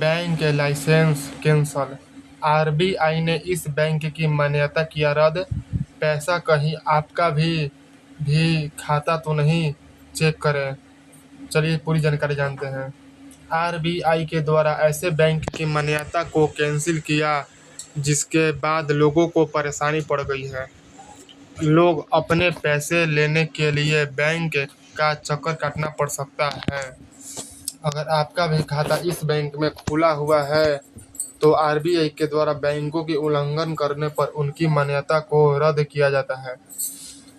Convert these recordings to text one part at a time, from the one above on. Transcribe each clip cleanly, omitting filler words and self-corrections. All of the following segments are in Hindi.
Bank licence cancel. आरबीआई ने इस बैंक की मान्यता किया रद्द। पैसा कहीं आपका भी खाता तो नहीं, चेक करें। चलिए पूरी जानकारी जानते हैं। आरबीआई के द्वारा ऐसे बैंक की मान्यता को कैंसिल किया जिसके बाद लोगों को परेशानी पड़ गई है। लोग अपने पैसे लेने के लिए बैंक का चक्कर काटना पड़ सकता है। अगर आपका भी खाता इस बैंक में खुला हुआ है तो आरबीआई के द्वारा बैंकों की उल्लंघन करने पर उनकी मान्यता को रद्द किया जाता है।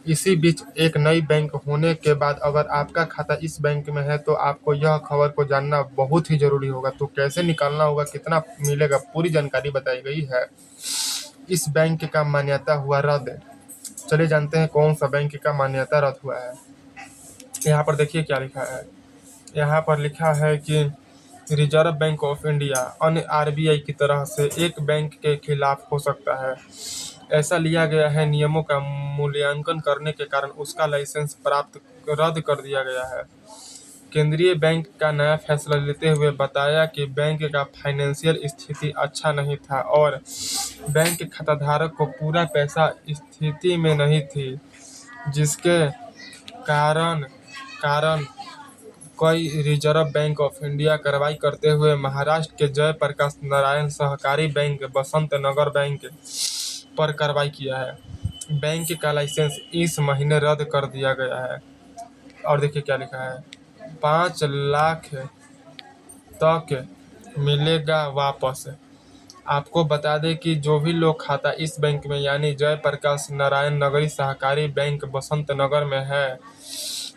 इसी बीच एक नई बैंक होने के बाद अगर आपका खाता इस बैंक में है तो आपको यह खबर को जानना बहुत ही जरूरी होगा। तो कैसे निकालना होगा, कितना मिलेगा, पूरी जानकारी बताई गई है। इस बैंक का मान्यता हुआ रद्द। चलिए जानते हैं कौन सा बैंक का मान्यता रद्द हुआ है। यहाँ पर देखिए क्या लिखा है। यहाँ पर लिखा है कि रिजर्व बैंक ऑफ इंडिया अन्य आरबीआई की तरह से एक बैंक के खिलाफ हो सकता है। ऐसा लिया गया है नियमों का मूल्यांकन करने के कारण उसका लाइसेंस प्राप्त रद्द कर दिया गया है। केंद्रीय बैंक का नया फैसला लेते हुए बताया कि बैंक का फाइनेंशियल स्थिति अच्छा नहीं था और बैंक खाताधारक को पूरा पैसा स्थिति में नहीं थी, जिसके कारण कई रिजर्व बैंक ऑफ इंडिया कार्रवाई करते हुए महाराष्ट्र के जयप्रकाश नारायण सहकारी बैंक, बसंत नगर बैंक पर कार्रवाई किया है। बैंक का लाइसेंस इस महीने रद्द कर दिया गया है। और देखिए क्या लिखा है, 5 लाख तक मिलेगा वापस। आपको बता दें कि जो भी लोग खाता इस बैंक में यानी जयप्रकाश नारायण नगरी सहकारी बैंक बसंत नगर में है,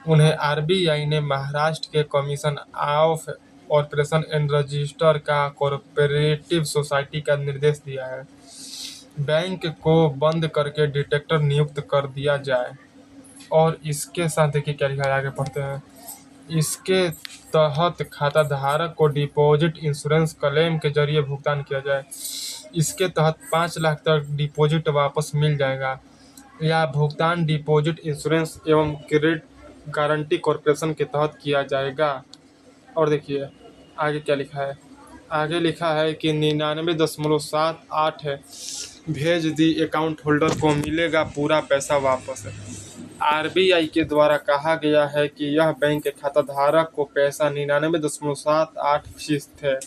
उन्हें आरबीआई ने महाराष्ट्र के commission of operation and register का कोऑपरेटिव सोसाइटी का निर्देश दिया है। बैंक को बंद करके डिटेक्टर नियुक्त कर दिया जाए। और इसके साथ देखिए क्या लिखा है, आगे पढ़ते हैं। इसके तहत खाताधारक को डिपॉजिट इंश्योरेंस क्लेम के जरिए भुगतान किया जाए। इसके तहत 5 लाख तक डिपॉजिट वापस मिल जाएगा। यह भुगतान डिपॉजिट इंश्योरेंस एवं क्रेडिट गारंटी कॉर्पोरेशन के तहत किया जाएगा। और देखिए आगे क्या लिखा है। आगे लिखा है कि 99.78 भेज दी अकाउंट होल्डर को मिलेगा पूरा पैसा वापस। आरबीआई के द्वारा कहा गया है कि यह बैंक खाताधारक को पैसा 99.78% है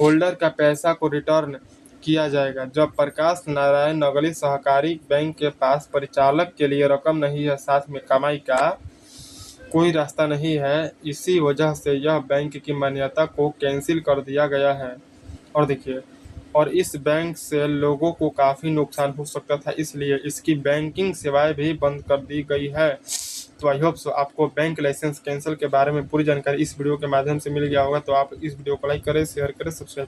होल्डर का पैसा को रिटर्न किया जाएगा। जब प्रकाश नारायण नगरी सहकारी बैंक के पास परिचालक के लिए रकम नहीं है, साथ में कमाई का कोई रास्ता नहीं है, इसी वजह से यह बैंक की मान्यता को कैंसिल कर दिया गया है। और देखिए, और इस बैंक से लोगों को काफ़ी नुकसान हो सकता था, इसलिए इसकी बैंकिंग सेवाएं भी बंद कर दी गई है। तो आई होप सो आपको बैंक लाइसेंस कैंसिल के बारे में पूरी जानकारी इस वीडियो के माध्यम से मिल गया होगा। तो आप इस वीडियो को लाइक करें, शेयर करें, सब्सक्राइब